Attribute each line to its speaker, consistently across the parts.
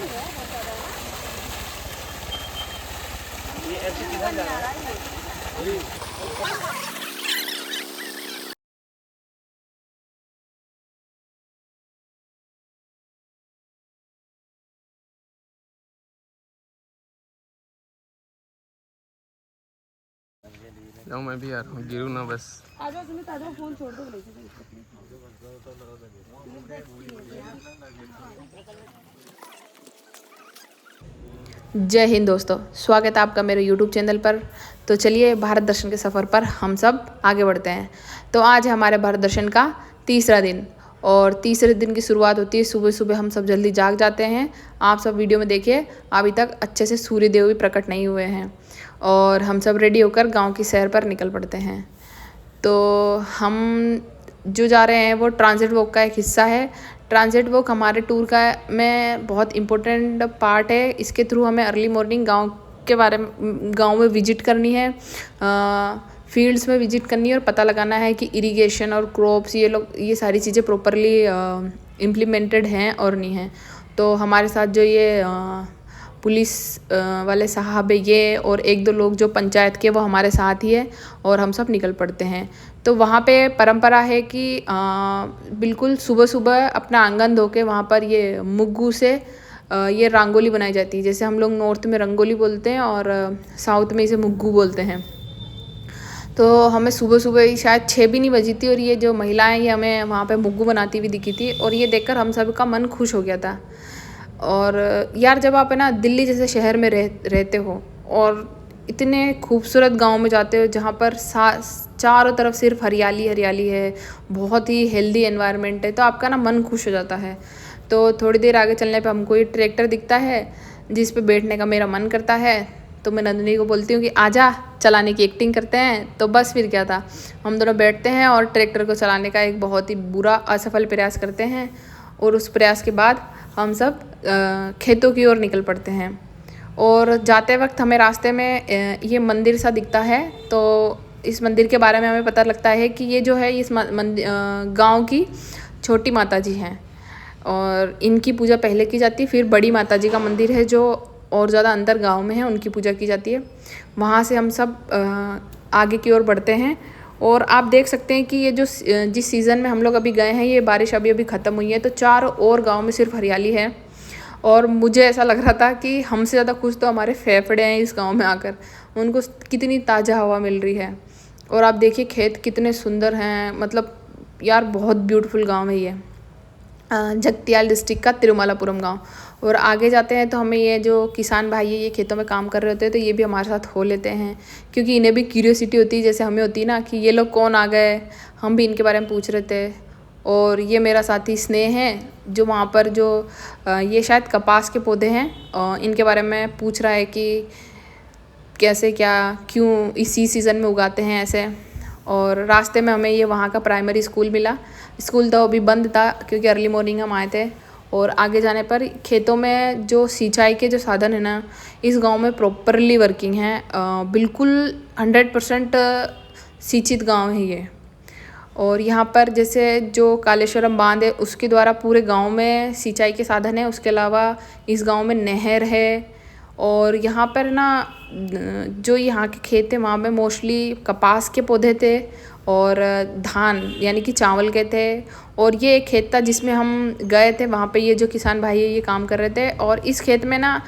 Speaker 1: ये ऐसे किधर जा रहा है?
Speaker 2: जाऊँ मैं भी यार, गिरूँ ना बस।
Speaker 3: आजा सुमित, आजा, फोन छोड़ दो। जय हिंद दोस्तों, स्वागत है आपका मेरे YouTube चैनल पर। तो चलिए भारत दर्शन के सफ़र पर हम सब आगे बढ़ते हैं। तो आज है हमारे भारत दर्शन का तीसरा दिन और तीसरे दिन की शुरुआत होती है सुबह सुबह। हम सब जल्दी जाग जाते हैं। आप सब वीडियो में देखिए, अभी तक अच्छे से सूर्य देव भी प्रकट नहीं हुए हैं और हम सब रेडी होकर गाँव की सैर पर निकल पड़ते हैं। तो हम जो जा रहे हैं वो ट्रांजिट वॉक का एक हिस्सा है। ट्रांजिट वॉक हमारे टूर का में बहुत इम्पोर्टेंट पार्ट है। इसके थ्रू हमें अर्ली मॉर्निंग गांव के बारे में, गांव में विजिट करनी है, फील्ड्स में विजिट करनी है और पता लगाना है कि इरिगेशन और क्रॉप्स ये सारी चीज़ें प्रॉपरली इम्प्लीमेंटेड हैं और नहीं हैं। तो हमारे साथ जो ये पुलिस वाले साहब है ये और एक दो लोग जो पंचायत के, वो हमारे साथ ही है और हम सब निकल पड़ते हैं। तो वहाँ पे परंपरा है कि बिल्कुल सुबह सुबह अपना आंगन धो के वहाँ पर ये मुग्गू से ये रंगोली बनाई जाती है। जैसे हम लोग नॉर्थ में रंगोली बोलते हैं और साउथ में इसे मुग्गू बोलते हैं। तो हमें सुबह सुबह ही शायद 6 भी नहीं बजी थी और ये जो महिलाएं ये हमें वहाँ पे मुग्गू बनाती हुई दिखी थी और ये देखकर हम सब का मन खुश हो गया था। और यार जब आप है ना दिल्ली जैसे शहर में रहते हो और इतने खूबसूरत गांव में जाते हो जहाँ पर चारों तरफ सिर्फ हरियाली हरियाली है, बहुत ही हेल्दी एनवायरनमेंट है, तो आपका ना मन खुश हो जाता है। तो थोड़ी देर आगे चलने पे हमको ये ट्रैक्टर दिखता है जिस पे बैठने का मेरा मन करता है। तो मैं नंदिनी को बोलती हूँ कि आजा चलाने की एक्टिंग करते हैं। तो बस फिर क्या था, हम दोनों बैठते हैं और ट्रैक्टर को चलाने का एक बहुत ही बुरा असफल प्रयास करते हैं और उस प्रयास के बाद हम सब खेतों की ओर निकल पड़ते हैं। और जाते वक्त हमें रास्ते में ये मंदिर सा दिखता है। तो इस मंदिर के बारे में हमें पता लगता है कि ये जो है इस गांव की छोटी माता जी हैं और इनकी पूजा पहले की जाती है। फिर बड़ी माता जी का मंदिर है जो और ज़्यादा अंदर गांव में है, उनकी पूजा की जाती है। वहाँ से हम सब आगे की ओर बढ़ते हैं और आप देख सकते हैं कि ये जो जिस सीज़न में हम लोग अभी गए हैं, ये बारिश अभी अभी ख़त्म हुई है। तो चारों ओर गांव में सिर्फ हरियाली है और मुझे ऐसा लग रहा था कि हमसे ज़्यादा खुश तो हमारे फेफड़े हैं इस गांव में आकर। उनको कितनी ताज़ा हवा मिल रही है और आप देखिए खेत कितने सुंदर हैं। मतलब यार बहुत ब्यूटीफुल गांव है ये, जगतियाल डिस्ट्रिक्ट का तिरुमलापुरम गांव। और आगे जाते हैं तो हमें ये जो किसान भाई है ये खेतों में काम कर रहे होते हैं, तो ये भी हमारे साथ हो लेते हैं क्योंकि इन्हें भी क्यूरियोसिटी होती है जैसे हमें होती है ना कि ये लोग कौन आ गए। हम भी इनके बारे में पूछ रहे थे। और ये मेरा साथी स्नेह है जो वहाँ पर जो ये शायद कपास के पौधे हैं, इनके बारे में पूछ रहा है कि कैसे क्या क्यों इसी सीज़न में उगाते हैं ऐसे। और रास्ते में हमें ये वहाँ का प्राइमरी स्कूल मिला। स्कूल तो अभी बंद था क्योंकि अर्ली मॉर्निंग हम आए थे। और आगे जाने पर खेतों में जो सिंचाई के जो साधन है ना, इस गांव में प्रॉपरली वर्किंग है। बिल्कुल 100% सिंचित गांव है ये। और यहाँ पर जैसे जो कालेश्वरम बांध है उसके द्वारा पूरे गांव में सिंचाई के साधन है। उसके अलावा इस गांव में नहर है। और यहाँ पर ना जो यहाँ के खेत थे वहाँ पे मोस्टली कपास के पौधे थे और धान यानी कि चावल के थे। और ये एक खेत था जिसमें हम गए थे, वहाँ पे ये जो किसान भाई है ये काम कर रहे थे। और इस खेत में ना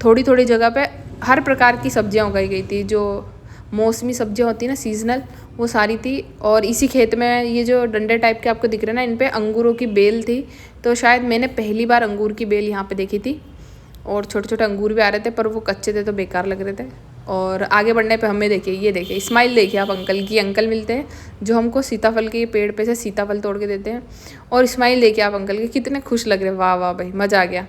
Speaker 3: थोड़ी थोड़ी जगह पे हर प्रकार की सब्जियाँ उगाई गई थी। जो मौसमी सब्जियाँ होती हैं ना, सीजनल, वो सारी थी। और इसी खेत में ये जो डंडे टाइप के आपको दिख रहे हैं ना, इन पे अंगूरों की बेल थी। तो शायद मैंने पहली बार अंगूर की बेल यहाँ पे देखी थी। और छोटे छोटे अंगूर भी आ रहे थे पर वो कच्चे थे तो बेकार लग रहे थे। और आगे बढ़ने पे हमें देखिए, ये देखिए स्माइल देखिए आप अंकल की। अंकल मिलते हैं जो हमको सीताफल के पेड़ पे से सीताफल तोड़ के देते हैं। और स्माइल देखिए आप अंकल के, कितने खुश लग रहे हैं। वाह वाह भाई, मज़ा आ गया।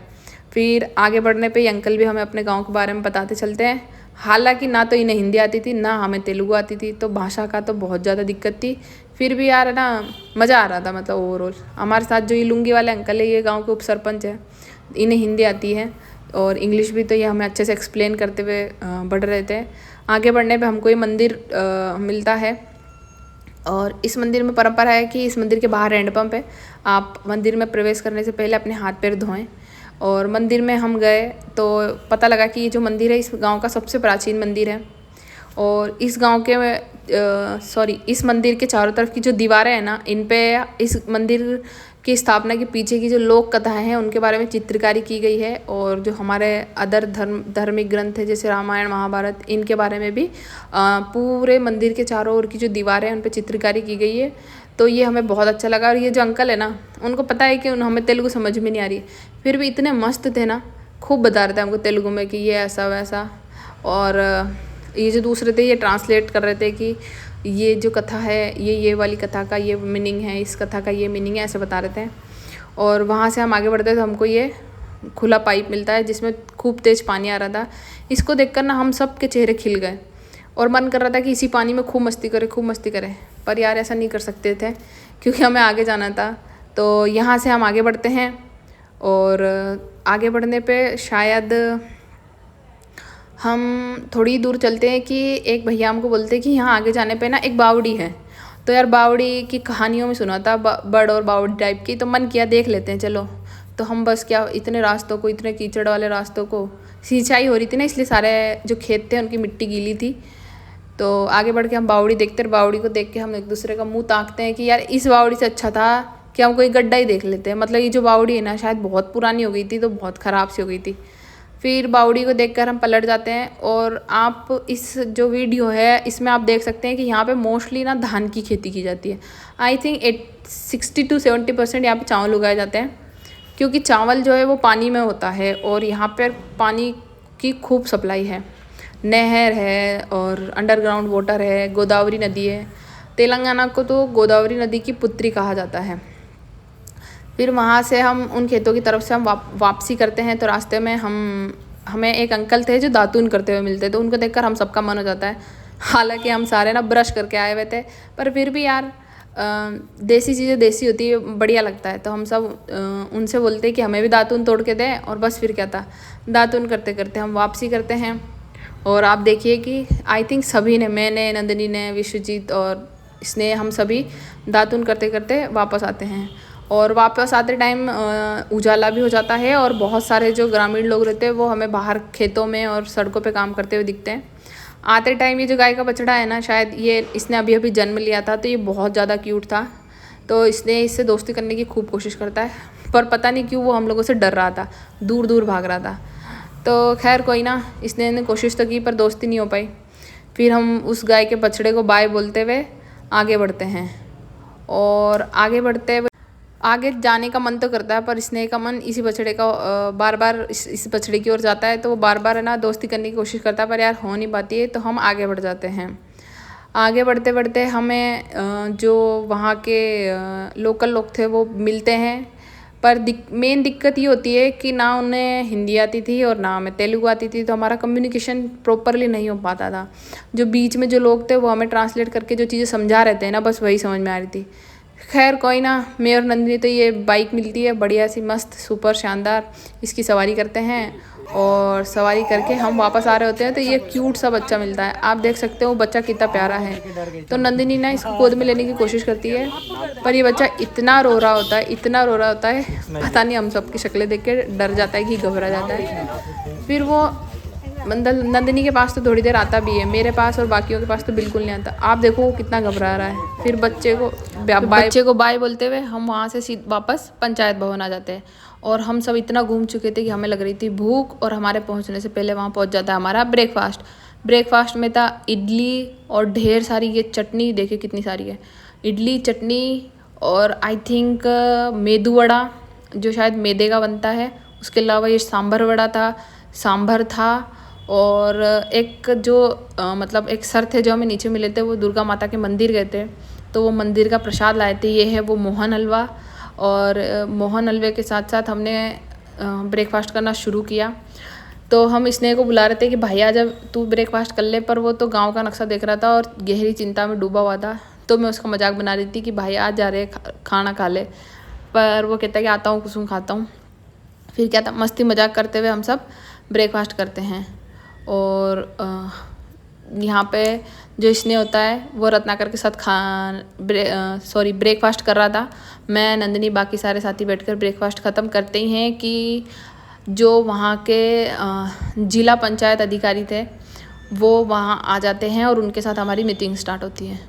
Speaker 3: फिर आगे बढ़ने पे ये अंकल भी हमें अपने गांव के बारे में बताते चलते हैं। हालांकि ना तो इन्हें हिंदी आती थी ना हमें तेलुगु आती थी, तो भाषा का तो बहुत ज़्यादा दिक्कत थी। फिर भी यार ना मज़ा आ रहा था। मतलब ओवरऑल हमारे साथ जो ये लुंगी वाले अंकल है, ये गाँव के उप सरपंच है, इन्हें हिंदी आती है और इंग्लिश भी। तो ये हमें अच्छे से एक्सप्लेन करते हुए बढ़ रहे थे। आगे बढ़ने पे हमको ये मंदिर मिलता है और इस मंदिर में परंपरा है कि इस मंदिर के बाहर हैंडपंप है। आप मंदिर में प्रवेश करने से पहले अपने हाथ पैर धोएं और मंदिर में हम गए तो पता लगा कि ये जो मंदिर है इस गांव का सबसे प्राचीन मंदिर है। और इस गांव के इस मंदिर के चारों तरफ की जो दीवारें हैं ना, इन पे इस मंदिर की स्थापना के पीछे की जो लोक कथाएं हैं उनके बारे में चित्रकारी की गई है। और जो हमारे अदर धार्मिक ग्रंथ है जैसे रामायण महाभारत, इनके बारे में भी पूरे मंदिर के चारों ओर की जो दीवारें हैं उन पर चित्रकारी की गई है। तो ये हमें बहुत अच्छा लगा। और ये जो अंकल है ना, उनको पता है कि हमें तेलुगु समझ में नहीं आ रही, फिर भी इतने मस्त थे ना, खूब बता रहे थे हमको तेलुगु में कि ये ऐसा वैसा। और ये जो दूसरे थे ये ट्रांसलेट कर रहे थे कि ये जो कथा है ये वाली कथा का ये मीनिंग है, इस कथा का ये मीनिंग है, ऐसे बता रहे थे। और वहाँ से हम आगे बढ़ते तो हमको ये खुला पाइप मिलता है जिसमें खूब तेज़ पानी आ रहा था। इसको देखकर ना हम सब के चेहरे खिल गए और मन कर रहा था कि इसी पानी में खूब मस्ती करें। पर यार ऐसा नहीं कर सकते थे क्योंकि हमें आगे जाना था। तो यहाँ से हम आगे बढ़ते हैं और आगे बढ़ने पे शायद हम थोड़ी दूर चलते हैं कि एक भैया हमको बोलते हैं कि यहाँ आगे जाने पे ना एक बावड़ी है। तो यार बावड़ी की कहानियों में सुना था बड़ और बावड़ी टाइप की, तो मन किया देख लेते हैं चलो। तो हम बस क्या इतने रास्तों को, इतने कीचड़ वाले रास्तों को, सिंचाई हो रही थी ना इसलिए सारे जो खेत थे उनकी मिट्टी गीली थी। तो आगे बढ़ के हम बावड़ी देखते हैं। बावड़ी को देख के हम एक दूसरे का मुंह ताकते हैं कि यार इस बावड़ी से अच्छा था कि हम कोई गड्ढा ही देख लेते हैं। मतलब ये जो बावड़ी है ना शायद बहुत पुरानी हो गई थी, तो बहुत ख़राब सी हो गई थी। फिर बावड़ी को देखकर हम पलट जाते हैं। और आप इस जो वीडियो है इसमें आप देख सकते हैं कि यहाँ पे मोस्टली ना धान की खेती की जाती है। आई थिंक 60 to 70% यहाँ पे चावल उगाए जाते हैं, क्योंकि चावल जो है वो पानी में होता है और यहाँ पर पानी की खूब सप्लाई है। नहर है और अंडरग्राउंड वाटर है, गोदावरी नदी है। तेलंगाना को तो गोदावरी नदी की पुत्री कहा जाता है। फिर वहाँ से हम उन खेतों की तरफ से हम वापसी करते हैं। तो रास्ते में हमें एक अंकल थे जो दातून करते हुए मिलते, तो उनको देखकर हम सबका मन हो जाता है। हालांकि हम सारे ना ब्रश करके आए हुए थे, पर फिर भी यार देसी चीज़ें देसी होती है, बढ़िया लगता है। तो हम सब उनसे बोलते कि हमें भी दातून तोड़ के दें। और बस फिर क्या था, दातून करते करते हम वापसी करते हैं। और आप देखिए कि आई थिंक सभी ने, मैंने, नंदिनी ने, विश्वजीत और स्नेह, हम सभी दातून करते करते वापस आते हैं। और वापस आते टाइम उजाला भी हो जाता है और बहुत सारे जो ग्रामीण लोग रहते हैं वो हमें बाहर खेतों में और सड़कों पे काम करते हुए दिखते हैं। आते टाइम ये जो गाय का बछड़ा है ना, शायद इसने अभी अभी जन्म लिया था, तो ये बहुत ज़्यादा क्यूट था। तो इसने इससे दोस्ती करने की खूब कोशिश करता है, पर पता नहीं क्यों वो हम लोगों से डर रहा था, दूर दूर भाग रहा था। तो खैर कोई ना, इसने कोशिश तो की पर दोस्ती नहीं हो पाई। फिर हम उस गाय के बछड़े को बाय बोलते हुए आगे बढ़ते हैं। और आगे बढ़ते हुए आगे जाने का मन तो करता है, पर स्नेह का मन इसी बछड़े का बार बार इस बछड़े की ओर जाता है। तो वो बार बार है ना दोस्ती करने की कोशिश करता है, पर यार हो नहीं पाती है। तो हम आगे बढ़ जाते हैं। आगे बढ़ते बढ़ते हमें जो वहाँ के लोकल लोग थे वो मिलते हैं। पर मेन दिक्कत ये होती है कि ना उन्हें हिंदी आती थी और ना हमें तेलुगु आती थी, तो हमारा कम्युनिकेशन प्रॉपरली नहीं हो पाता था। जो बीच में जो लोग थे वो हमें ट्रांसलेट करके जो चीज़ें समझा रहे थे ना, बस वही समझ में आ रही थी। खैर कोई ना, मैं और नंदिनी तो ये बाइक मिलती है बढ़िया सी, मस्त सुपर शानदार, इसकी सवारी करते हैं। और सवारी करके हम वापस आ रहे होते हैं तो ये क्यूट सा बच्चा मिलता है। आप देख सकते हो वो बच्चा कितना प्यारा है। तो नंदिनी ना इसको गोद में लेने की कोशिश करती है, पर ये बच्चा इतना रो रहा होता है, पता नहीं हम सबकी शक्लें देख के डर जाता है कि घबरा जाता है। फिर वो नंदिनी के पास तो थोड़ी देर आता भी है, मेरे पास और बाकियों के पास तो बिल्कुल नहीं आता। आप देखो वो कितना घबरा रहा है। फिर बच्चे को बाय बोलते हुए हम वहाँ से वापस पंचायत भवन आ जाते हैं। और हम सब इतना घूम चुके थे कि हमें लग रही थी भूख, और हमारे पहुँचने से पहले वहाँ पहुँच जाता है हमारा ब्रेकफास्ट में था इडली और ढेर सारी ये चटनी, देखिए कितनी सारी है, इडली चटनी और आई थिंक मेदू वड़ा जो शायद मैदे का बनता है। उसके अलावा ये सांभर था और एक जो मतलब एक सर थे जो हमें नीचे मिले थे, वो दुर्गा माता के मंदिर गए थे, तो वो मंदिर का प्रसाद लाए थे। ये है वो मोहन हलवा। और मोहन हलवे के साथ साथ हमने ब्रेकफास्ट करना शुरू किया। तो हम स्नेह को बुला रहे थे कि भैया जब तू ब्रेकफास्ट कर ले, पर वो तो गांव का नक्शा देख रहा था और गहरी चिंता में डूबा हुआ था। तो मैं उसका मजाक बना रही थी कि भाई आज जा रहे खाना खा ले, पर वो कहता है कि आता हूँ कुसुम खाता हूँ। फिर क्या था, मस्ती मजाक करते हुए हम सब ब्रेकफास्ट करते हैं। और यहाँ पे जो स्नेह होता है वो रत्नाकर के साथ ब्रेकफास्ट कर रहा था। मैं, नंदिनी, बाकी सारे साथी बैठकर ब्रेकफास्ट ख़त्म करते ही हैं कि जो वहाँ के जिला पंचायत अधिकारी थे वो वहाँ आ जाते हैं और उनके साथ हमारी मीटिंग स्टार्ट होती है।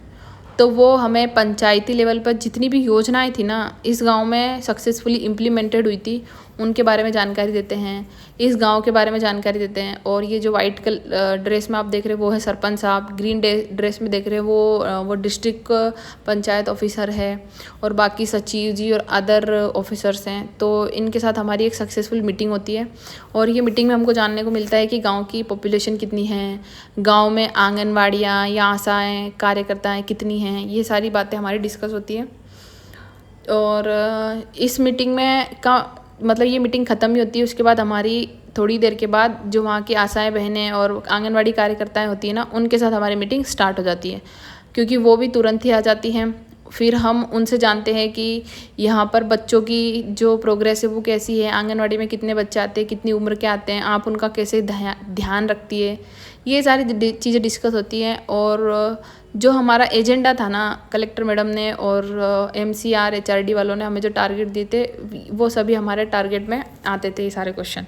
Speaker 3: तो वो हमें पंचायती लेवल पर जितनी भी योजनाएं थी ना इस गांव में सक्सेसफुली इम्प्लीमेंटेड हुई थी उनके बारे में जानकारी देते हैं, इस गांव के बारे में जानकारी देते हैं। और ये जो वाइट ड्रेस में आप देख रहे हो वो है सरपंच साहब, ग्रीन ड्रेस में देख रहे हो वो डिस्ट्रिक्ट पंचायत ऑफिसर है और बाकी सचिव जी और अदर ऑफिसर्स हैं। तो इनके साथ हमारी एक सक्सेसफुल मीटिंग होती है और ये मीटिंग में हमको जानने को मिलता है कि गाँव की पॉपुलेशन कितनी है, गाँव में आंगनवाड़ियाँ या आशाएँ कार्यकर्ताएँ कितनी हैं, ये सारी बातें हमारी डिस्कस होती हैं। और इस मीटिंग में मतलब ये मीटिंग ख़त्म ही होती है, उसके बाद हमारी थोड़ी देर के बाद जो वहाँ की आशाएं बहनें और आंगनवाड़ी कार्यकर्ताएं होती हैं ना उनके साथ हमारी मीटिंग स्टार्ट हो जाती है, क्योंकि वो भी तुरंत ही आ जाती हैं। फिर हम उनसे जानते हैं कि यहाँ पर बच्चों की जो प्रोग्रेस है वो कैसी है, आंगनवाड़ी में कितने बच्चे आते हैं, कितनी उम्र के आते हैं, आप उनका कैसे ध्यान रखती है, ये सारी चीज़ें डिस्कस होती हैं। और जो हमारा एजेंडा था ना कलेक्टर मैडम ने और MCR HRD वालों ने हमें जो टारगेट दिए थे वो सभी हमारे टारगेट में आते थे ये सारे क्वेश्चन।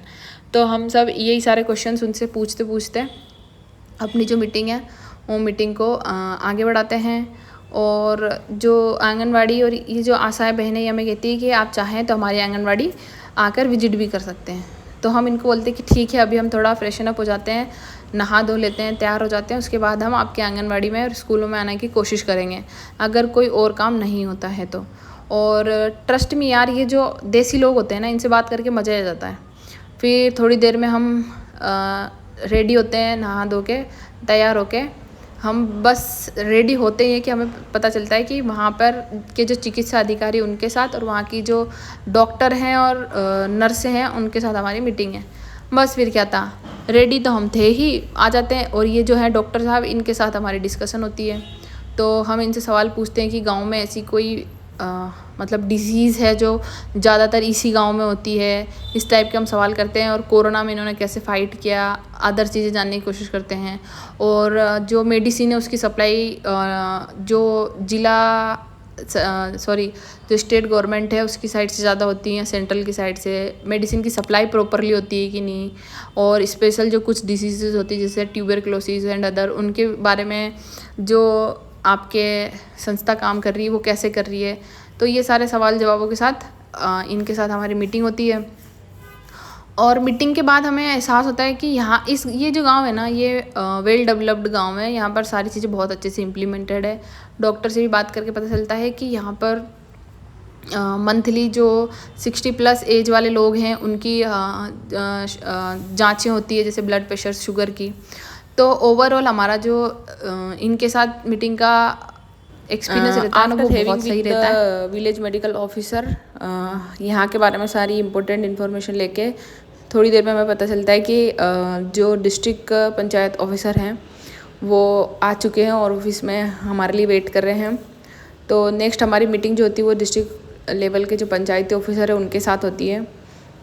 Speaker 3: तो हम सब यही सारे क्वेश्चन उनसे पूछते पूछते अपनी जो मीटिंग है वो मीटिंग को आगे बढ़ाते हैं। और जो आंगनवाड़ी और ये जो आशाएं बहनें हमें कहती है कि आप चाहें तो हमारी आंगनवाड़ी आकर विजिट भी कर सकते हैं। तो हम इनको बोलते हैं कि ठीक है, अभी हम थोड़ा फ्रेशन अप हो जाते हैं, नहा धो लेते हैं, तैयार हो जाते हैं, उसके बाद हम आपके आंगनवाड़ी में और स्कूलों में आने की कोशिश करेंगे अगर कोई और काम नहीं होता है तो। और ट्रस्ट में यार ये जो देसी लोग होते हैं ना इनसे बात करके मज़ा आ जाता है। फिर थोड़ी देर में हम रेडी होते हैं, नहा धो के तैयार होके हम बस रेडी होते हैं कि हमें पता चलता है कि वहाँ पर के जो चिकित्सा अधिकारी उनके साथ और वहाँ की जो डॉक्टर हैं और नर्स हैं उनके साथ हमारी मीटिंग है। बस फिर क्या था, रेडी तो हम थे ही, आ जाते हैं। और ये जो है डॉक्टर साहब इनके साथ हमारी डिस्कशन होती है। तो हम इनसे सवाल पूछते हैं कि गांव में ऐसी कोई मतलब डिजीज़ है जो ज़्यादातर इसी गांव में होती है, इस टाइप के हम सवाल करते हैं। और कोरोना में इन्होंने कैसे फ़ाइट किया, अदर चीज़ें जानने की कोशिश करते हैं। और जो मेडिसिन है उसकी सप्लाई जो जो स्टेट गवर्नमेंट है उसकी साइड से ज़्यादा होती है, सेंट्रल की साइड से मेडिसिन की सप्लाई प्रॉपरली होती है कि नहीं। और स्पेशल जो कुछ डिसीज़ होती है जैसे ट्यूबरक्लोसिस एंड अदर, उनके बारे में जो आपके संस्था काम कर रही है वो कैसे कर रही है। तो ये सारे सवाल जवाबों के साथ इनके साथ हमारी मीटिंग होती है। और मीटिंग के बाद हमें एहसास होता है कि यहाँ ये जो गांव है ना ये वेल डेवलप्ड गांव है, यहाँ पर सारी चीज़ें बहुत अच्छे से इम्प्लीमेंटेड है। डॉक्टर से भी बात करके पता चलता है कि यहाँ पर मंथली जो 60+ एज वाले लोग हैं उनकी जांचें होती है जैसे ब्लड प्रेशर, शुगर की। तो ओवरऑल हमारा जो इनके साथ मीटिंग का एक्सपीरियंस रहता है ना वो बहुत सही रहता है। विलेज मेडिकल ऑफिसर यहाँ के बारे में सारी इम्पोर्टेंट इन्फॉर्मेशन लेके थोड़ी देर में हमें पता चलता है कि जो डिस्ट्रिक्ट पंचायत ऑफिसर हैं वो आ चुके हैं और ऑफिस में हमारे लिए वेट कर रहे हैं। तो नेक्स्ट हमारी मीटिंग जो होती है वो डिस्ट्रिक्ट लेवल के जो पंचायती ऑफिसर है उनके साथ होती है।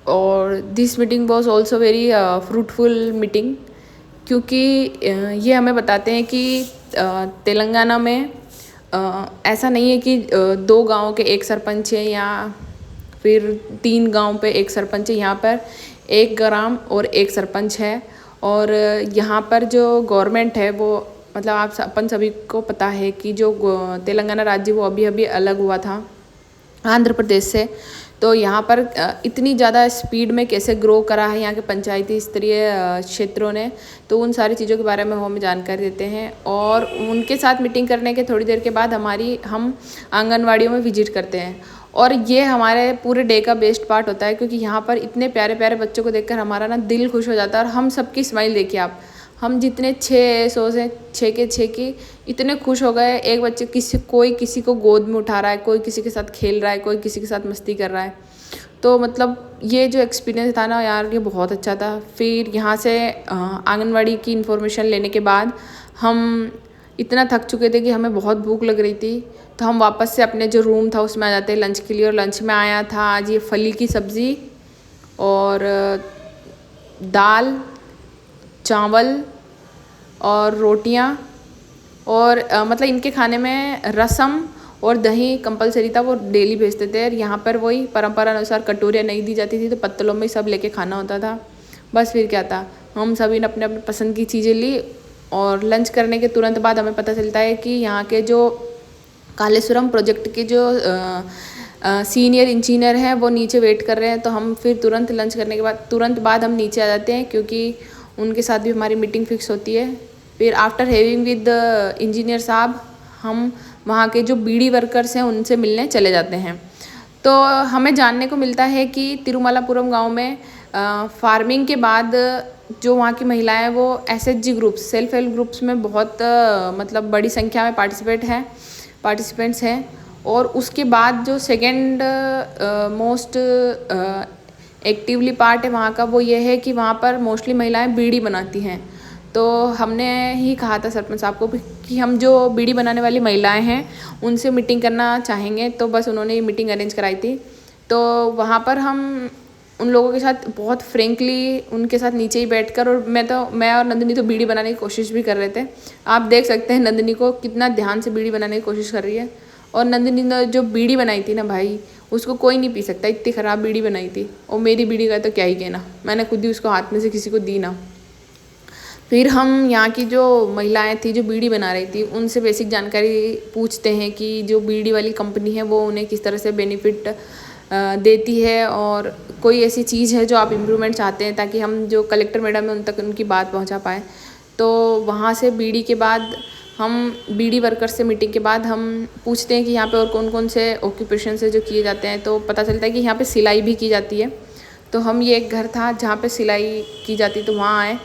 Speaker 3: और this meeting was also very fruitful meeting, क्योंकि ये हमें बताते हैं कि तेलंगाना में ऐसा नहीं है कि 2 गाँव के एक सरपंच है या फिर 3 गाँव पे एक सरपंच है। यहाँ पर 1 ग्राम और 1 सरपंच है। और यहाँ पर जो गवर्नमेंट है वो मतलब अपन सभी को पता है कि जो तेलंगाना राज्य वो अभी अभी अलग हुआ था आंध्र प्रदेश से। तो यहाँ पर इतनी ज़्यादा स्पीड में कैसे ग्रो करा है यहाँ के पंचायती स्तरीय क्षेत्रों ने, तो उन सारी चीज़ों के बारे में हमें जानकारी देते हैं। और उनके साथ मीटिंग करने के थोड़ी देर के बाद हम आंगनवाड़ियों में विजिट करते हैं। और ये हमारे पूरे डे का बेस्ट पार्ट होता है, क्योंकि यहाँ पर इतने प्यारे प्यारे बच्चों को देखकर हमारा ना दिल खुश हो जाता है। और हम सबकी स्माइल देखिए आप, हम जितने 6 हैं 6 के 6 की इतने खुश हो गए। एक बच्चे कोई किसी को गोद में उठा रहा है, कोई किसी के साथ खेल रहा है, कोई किसी के साथ मस्ती कर रहा है। तो मतलब ये जो एक्सपीरियंस था ना यार ये बहुत अच्छा था। फिर यहाँ से आंगनवाड़ी की इन्फॉर्मेशन लेने के बाद हम इतना थक चुके थे कि हमें बहुत भूख लग रही थी। तो हम वापस से अपने जो रूम था उसमें आ जाते लंच के लिए। और लंच में आया था आज ये फली की सब्ज़ी और दाल, चावल और रोटियां। और मतलब इनके खाने में रसम और दही कंपलसरी था, वो डेली भेजते थे। और यहाँ पर वही परंपरा अनुसार कटोरियाँ नहीं दी जाती थी, तो पत्तलों में सब लेके खाना होता था। बस फिर क्या था, हम सभी ने अपने अपने पसंद की चीज़ें ली और लंच करने के तुरंत बाद हमें पता चलता है कि यहाँ के जो कालेश्वरम प्रोजेक्ट के जो सीनियर इंजीनियर हैं वो नीचे वेट कर रहे हैं। तो हम फिर तुरंत लंच करने के बाद तुरंत बाद हम नीचे आ जाते हैं, क्योंकि उनके साथ भी हमारी मीटिंग फिक्स होती है। फिर आफ्टर हैविंग विद इंजीनियर साहब हम वहाँ के जो बीडी वर्कर्स हैं उनसे मिलने चले जाते हैं। तो हमें जानने को मिलता है कि तिरुमलापुरम गांव में फार्मिंग के बाद जो वहाँ की महिलाएं हैं वो SHG groups, self help groups में बहुत मतलब बड़ी संख्या में पार्टिसिपेंट्स हैं। और उसके बाद जो सेकेंड मोस्ट एक्टिवली पार्ट है वहाँ का, वो ये है कि वहाँ पर मोस्टली महिलाएं बीड़ी बनाती हैं। तो हमने ही कहा था सरपंच साहब को कि हम जो बीड़ी बनाने वाली महिलाएं हैं उनसे मीटिंग करना चाहेंगे, तो बस उन्होंने ये मीटिंग अरेंज कराई थी। तो वहाँ पर हम उन लोगों के साथ बहुत फ्रेंकली उनके साथ नीचे ही बैठकर, और मैं और नंदिनी तो बीड़ी बनाने की कोशिश भी कर रहे थे। आप देख सकते हैं नंदिनी को कितना ध्यान से बीड़ी बनाने की कोशिश कर रही है। और नंदिनी ने जो बीड़ी बनाई थी ना भाई, उसको कोई नहीं पी सकता, इतनी ख़राब बीड़ी बनाई थी। और मेरी बीड़ी का तो क्या ही कहना, मैंने खुद ही उसको हाथ में से किसी को दी ना। फिर हम यहाँ की जो महिलाएं थी जो बीड़ी बना रही थी उनसे बेसिक जानकारी पूछते हैं कि जो बीड़ी वाली कंपनी है वो उन्हें किस तरह से बेनिफिट देती है, और कोई ऐसी चीज़ है जो आप इम्प्रूवमेंट चाहते हैं ताकि हम जो कलेक्टर मैडम है उन तक उनकी बात पहुँचा पाएँ। तो वहाँ से बीड़ी के बाद हम बीड़ी वर्कर से मीटिंग के बाद हम पूछते हैं कि यहाँ पे और कौन कौन से ऑक्यूपेशन से जो किए जाते हैं। तो पता चलता है कि यहाँ पे सिलाई भी की जाती है। तो हम ये एक घर था जहाँ पे सिलाई की जाती, तो वहाँ आए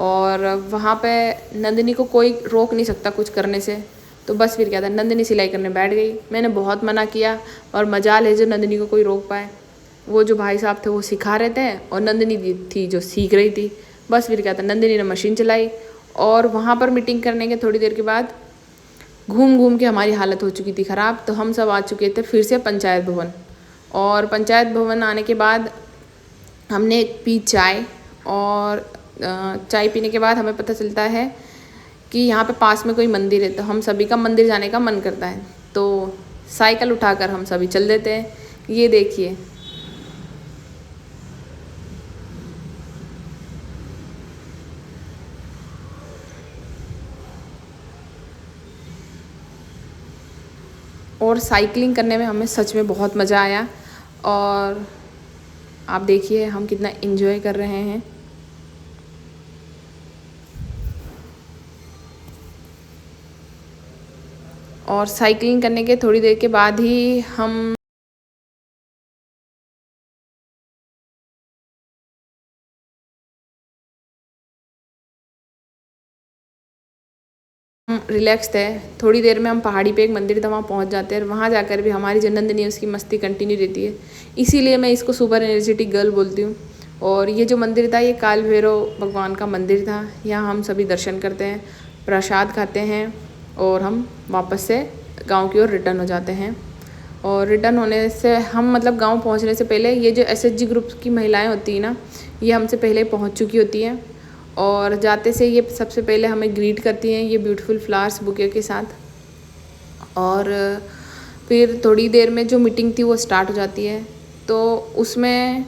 Speaker 3: और वहाँ पे नंदिनी को कोई रोक नहीं सकता कुछ करने से। तो बस फिर क्या था, नंदिनी सिलाई करने बैठ गई। मैंने बहुत मना किया और मजाल है जो नंदिनी को कोई रोक पाए। वो जो भाई साहब थे वो सिखा रहे थे और नंदिनी थी जो सीख रही थी। बस फिर क्या था, नंदिनी ने मशीन चलाई और वहाँ पर मीटिंग करने के थोड़ी देर के बाद घूम घूम के हमारी हालत हो चुकी थी ख़राब। तो हम सब आ चुके थे फिर से पंचायत भवन, और पंचायत भवन आने के बाद हमने पी चाय, और चाय पीने के बाद हमें पता चलता है कि यहाँ पे पास में कोई मंदिर है। तो हम सभी का मंदिर जाने का मन करता है, तो साइकिल उठाकर हम सभी चल देते हैं। ये देखिए, और साइकिलिंग करने में हमें सच में बहुत मज़ा आया। और आप देखिए हम कितना एंजॉय कर रहे हैं। और साइकिलिंग करने के थोड़ी देर के बाद ही हम रिलैक्स थे। थोड़ी देर में हम पहाड़ी पे एक मंदिर था वहाँ पहुँच जाते हैं, और वहाँ जाकर भी हमारी जो नंदिनी है उसकी मस्ती कंटिन्यू रहती है। इसीलिए मैं इसको सुपर एनर्जेटिक गर्ल बोलती हूँ। और ये जो मंदिर था ये काल भैरव भगवान का मंदिर था। यहाँ हम सभी दर्शन करते हैं, प्रसाद खाते हैं और हम वापस से गाँव की ओर रिटर्न हो जाते हैं। और रिटर्न होने से हम मतलब गाँव पहुँचने से पहले ये जो एसएचजी ग्रुप की महिलाएँ होती हैं ना, ये हमसे पहले पहुँच चुकी होती हैं। और जाते से ये सबसे पहले हमें ग्रीट करती हैं ये ब्यूटीफुल फ्लावर्स बुके के साथ। और फिर थोड़ी देर में जो मीटिंग थी वो स्टार्ट हो जाती है। तो उसमें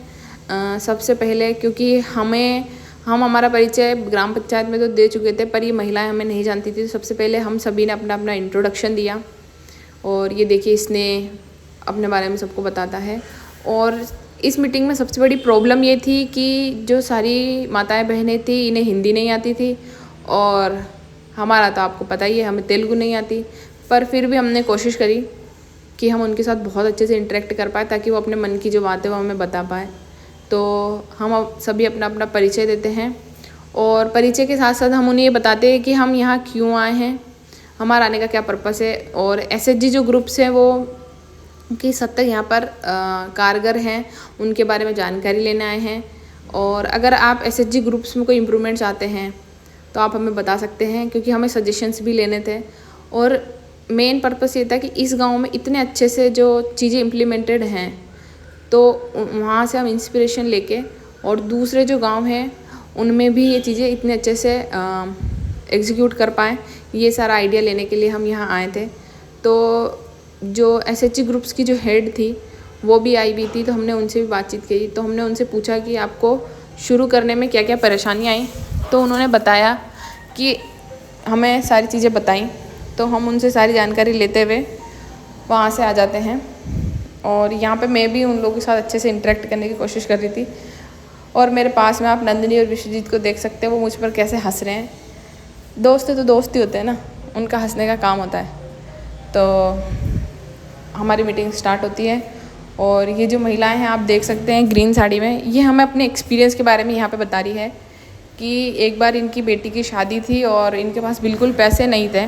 Speaker 3: सबसे पहले, क्योंकि हम हमारा परिचय ग्राम पंचायत में तो दे चुके थे, पर ये महिलाएं हमें नहीं जानती थी। तो सबसे पहले हम सभी ने अपना अपना इंट्रोडक्शन दिया। और ये देखिए, इसने अपने बारे में सबको बताता है। और इस मीटिंग में सबसे बड़ी प्रॉब्लम ये थी कि जो सारी माताएं बहनें थी इन्हें हिंदी नहीं आती थी, और हमारा तो आपको पता ही है हमें तेलुगु नहीं आती। पर फिर भी हमने कोशिश करी कि हम उनके साथ बहुत अच्छे से इंटरेक्ट कर पाए ताकि वो अपने मन की जो बातें वो हमें बता पाए। तो हम सभी अपना अपना परिचय देते हैं, और परिचय के साथ साथ हम उन्हें ये बताते हैं कि हम यहाँ क्यों आए हैं, हमारा आने का क्या पर्पस है। और एसएचजी जो ग्रुप्स हैं वो कि सब तक यहाँ पर कारगर हैं उनके बारे में जानकारी लेने आए हैं। और अगर आप एसएचजी ग्रुप्स में कोई इम्प्रूवमेंट चाहते हैं तो आप हमें बता सकते हैं, क्योंकि हमें सजेशंस भी लेने थे। और मेन पर्पस ये था कि इस गांव में इतने अच्छे से जो चीज़ें इम्प्लीमेंटेड हैं, तो वहाँ से हम इंस्पिरेशन लेके और दूसरे जो गांव हैं उनमें भी ये चीज़ें इतने अच्छे से एग्जीक्यूट कर पाएँ, ये सारा आइडिया लेने के लिए हम यहाँ आए थे। तो जो SHG ग्रुप्स की जो हेड थी वो भी आई हुई थी, तो हमने उनसे भी बातचीत की। तो हमने उनसे पूछा कि आपको शुरू करने में क्या क्या परेशानियाँ आई, तो उन्होंने बताया कि हमें सारी चीज़ें बताई। तो हम उनसे सारी जानकारी लेते हुए वहाँ से आ जाते हैं। और यहाँ पे मैं भी उन लोगों के साथ अच्छे से इंटरेक्ट करने की कोशिश कर रही थी। और मेरे पास में आप नंदिनी और विश्वजीत को देख सकते हैं, वो मुझ पर कैसे हंस रहे हैं। दोस्त तो दोस्त ही होते हैं ना, उनका हंसने का काम होता है। तो हमारी मीटिंग स्टार्ट होती है और ये जो महिलाएं हैं आप देख सकते हैं ग्रीन साड़ी में, ये हमें अपने एक्सपीरियंस के बारे में यहाँ पे बता रही है कि एक बार इनकी बेटी की शादी थी और इनके पास बिल्कुल पैसे नहीं थे,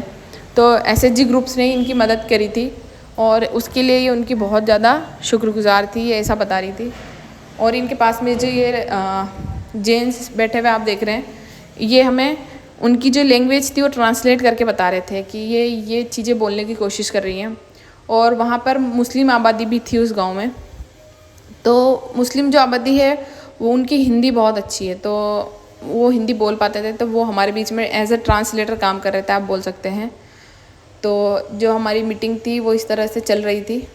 Speaker 3: तो SHG ग्रुप्स ने इनकी मदद करी थी और उसके लिए ये उनकी बहुत ज़्यादा शुक्रगुजार थी, ये ऐसा बता रही थी। और इनके पास में जो ये जेंट्स बैठे हुए आप देख रहे हैं, ये हमें उनकी जो लैंग्वेज थी वो ट्रांसलेट करके बता रहे थे कि ये चीज़ें बोलने की कोशिश कर रही हैं। और वहाँ पर मुस्लिम आबादी भी थी उस गांव में, तो मुस्लिम जो आबादी है वो उनकी हिंदी बहुत अच्छी है, तो वो हिंदी बोल पाते थे, तो वो हमारे बीच में एज अ ट्रांसलेटर काम कर रहे थे, आप बोल सकते हैं। तो जो हमारी मीटिंग थी वो इस तरह से चल रही थी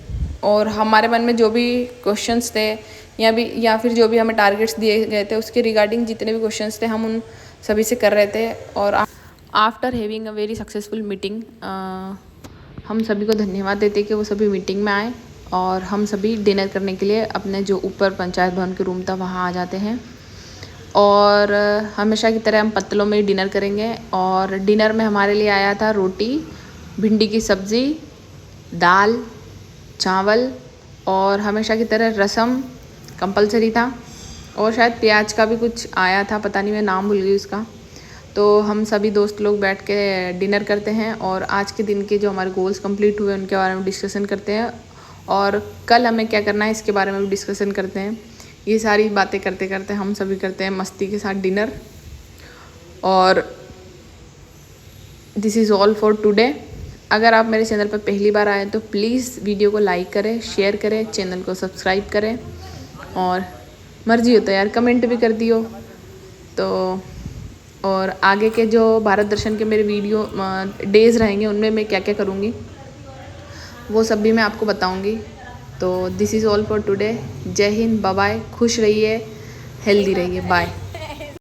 Speaker 3: और हमारे मन में जो भी क्वेश्चंस थे या फिर जो भी हमें टारगेट्स दिए गए थे उसके रिगार्डिंग जितने भी क्वेश्चंस थे हम उन सभी से कर रहे थे। और after having a very successful meeting, हम सभी को धन्यवाद देते कि वो सभी मीटिंग में आए और हम सभी डिनर करने के लिए अपने जो ऊपर पंचायत भवन के रूम था वहाँ आ जाते हैं। और हमेशा की तरह हम पत्तलों में डिनर करेंगे। और डिनर में हमारे लिए आया था रोटी, भिंडी की सब्ज़ी, दाल, चावल और हमेशा की तरह रसम कंपलसरी था और शायद प्याज का भी कुछ आया था, पता नहीं मैं नाम भूल गई उसका। तो हम सभी दोस्त लोग बैठ के डिनर करते हैं और आज के दिन के जो हमारे गोल्स कंप्लीट हुए उनके बारे में डिस्कशन करते हैं और कल हमें क्या करना है इसके बारे में भी डिस्कशन करते हैं। ये सारी बातें करते करते हम सभी करते हैं मस्ती के साथ डिनर। और this is all for today. अगर आप मेरे चैनल पर पहली बार आए तो प्लीज़ वीडियो को लाइक करें, शेयर करें, चैनल को सब्सक्राइब करें और मर्जी हो तो यार कमेंट भी कर दियो। तो और आगे के जो भारत दर्शन के मेरे वीडियो डेज़ रहेंगे उनमें मैं क्या क्या करूँगी वो सब भी मैं आपको बताऊँगी। तो this is all for today. जय हिंद, बाय बाय, खुश रहिए, हेल्दी रहिए, बाय।